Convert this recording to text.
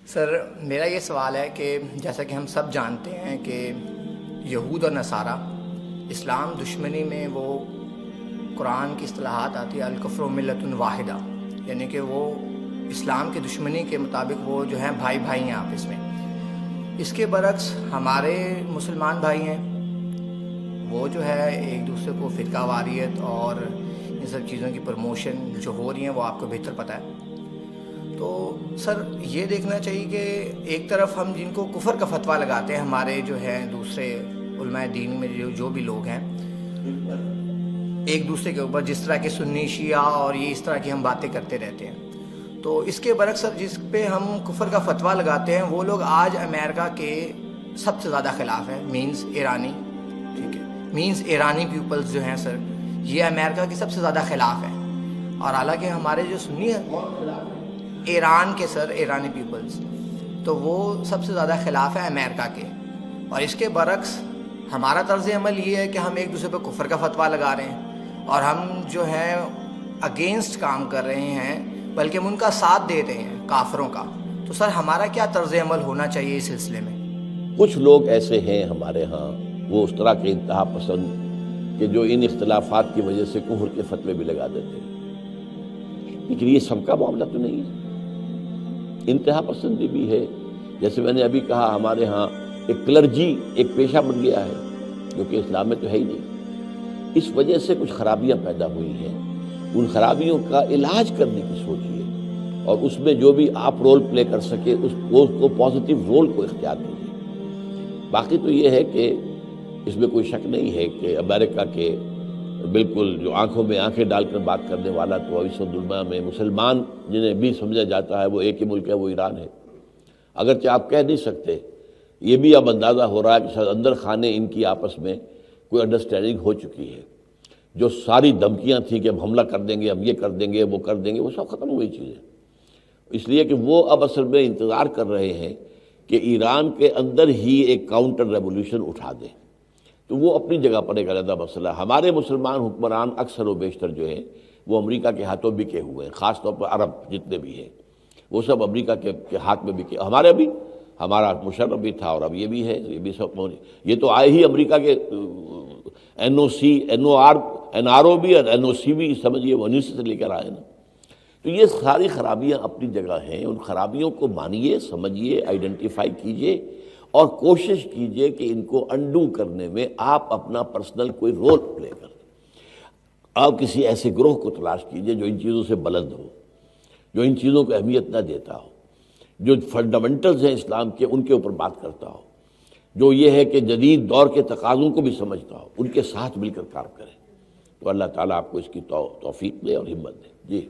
سر میرا یہ سوال ہے کہ جیسا کہ ہم سب جانتے ہیں کہ یہود اور نصارہ اسلام دشمنی میں وہ قرآن کی اصطلاحات آتی ہے الکفر ملت واحدہ، یعنی کہ وہ اسلام کی دشمنی کے مطابق وہ جو ہیں بھائی بھائی ہیں آپس میں۔ اس کے برعکس ہمارے مسلمان بھائی ہیں، وہ جو ہے ایک دوسرے کو فرقہ واریت اور ان سب چیزوں کی پروموشن جو ہو رہی ہیں وہ آپ کو بہتر پتہ ہے۔ تو سر یہ دیکھنا چاہیے کہ ایک طرف ہم جن کو کفر کا فتویٰ لگاتے ہیں، ہمارے جو ہیں دوسرے علماء دین میں جو بھی لوگ ہیں، ایک دوسرے کے اوپر جس طرح کے سنی شیعہ اور یہ اس طرح کی ہم باتیں کرتے رہتے ہیں، تو اس کے برعکس سر جس پہ ہم کفر کا فتویٰ لگاتے ہیں وہ لوگ آج امریکہ کے سب سے زیادہ خلاف ہیں، مینز ایرانی، ٹھیک ہے، مینز ایرانی پیپلز جو ہیں سر، یہ امریکہ کے سب سے زیادہ خلاف ہیں۔ اور حالانکہ ہمارے جو سنی ہیں ایران کے سر، ایرانی پیپلز، تو وہ سب سے زیادہ خلاف ہے امریکہ کے۔ اور اس کے برعکس ہمارا طرز عمل یہ ہے کہ ہم ایک دوسرے پہ کفر کا فتویٰ لگا رہے ہیں اور ہم جو ہیں اگینسٹ کام کر رہے ہیں، بلکہ ہم ان کا ساتھ دے رہے ہیں کافروں کا۔ تو سر ہمارا کیا طرز عمل ہونا چاہیے اس سلسلے میں؟ کچھ لوگ ایسے ہیں ہمارے ہاں، وہ اس طرح کے انتہا پسند کہ جو ان اختلافات کی وجہ سے کفر کے فتوے بھی لگا دیتے ہیں، لیکن یہ سب کا معاملہ تو نہیں ہے، انتہا پسندی بھی ہے۔ جیسے میں نے ابھی کہا، ہمارے ہاں ایک کلرجی ایک پیشہ بن گیا ہے جو کہ اسلام میں تو ہے ہی نہیں۔ اس وجہ سے کچھ خرابیاں پیدا ہوئی ہیں، ان خرابیوں کا علاج کرنے کی سوچیے اور اس میں جو بھی آپ رول پلے کر سکے اس کو پازیٹیو رول کو اختیار کیجیے۔ باقی تو یہ ہے کہ اس میں کوئی شک نہیں ہے کہ امریکہ کے بالکل جو آنکھوں میں آنکھیں ڈال کر بات کرنے والا تو اس دنیا میں مسلمان جنہیں بھی سمجھا جاتا ہے وہ ایک ہی ملک ہے، وہ ایران ہے۔ اگرچہ آپ کہہ نہیں سکتے، یہ بھی اب اندازہ ہو رہا ہے کہ شاید اندر خانے ان کی آپس میں کوئی انڈرسٹینڈنگ ہو چکی ہے۔ جو ساری دھمکیاں تھیں کہ ہم حملہ کر دیں گے، ہم یہ کر دیں گے، وہ کر دیں گے، وہ سب ختم ہوئی چیزیں، اس لیے کہ وہ اب اصل میں انتظار کر رہے ہیں کہ ایران کے اندر ہی ایک کاؤنٹر ریولوشن اٹھا دیں۔ تو وہ اپنی جگہ پر ایک علیحدہ مسئلہ ہے۔ ہمارے مسلمان حکمران اکثر و بیشتر جو ہیں وہ امریکہ کے ہاتھوں بکے ہوئے ہیں، خاص طور پر عرب جتنے بھی ہیں وہ سب امریکہ کے ہاتھ میں بکے۔ ہمارے بھی، ہمارا مشرف بھی تھا اور اب یہ بھی ہے، یہ بھی سب، یہ تو آئے ہی امریکہ کے این او سی، این آر او بھی اور این او سی بھی، سمجھیے وہ انہیں سے لے کر آئے نا۔ تو یہ ساری خرابیاں اپنی جگہ ہیں، ان خرابیوں کو مانیے، سمجھیے، آئیڈینٹیفائی کیجیے اور کوشش کیجئے کہ ان کو انڈو کرنے میں آپ اپنا پرسنل کوئی رول پلے کریں۔ آپ کسی ایسے گروہ کو تلاش کیجئے جو ان چیزوں سے بلند ہو، جو ان چیزوں کو اہمیت نہ دیتا ہو، جو فنڈامنٹلز ہیں اسلام کے ان کے اوپر بات کرتا ہو، جو یہ ہے کہ جدید دور کے تقاضوں کو بھی سمجھتا ہو، ان کے ساتھ مل کر کام کریں۔ تو اللہ تعالیٰ آپ کو اس کی توفیق دے اور ہمت دے۔ جی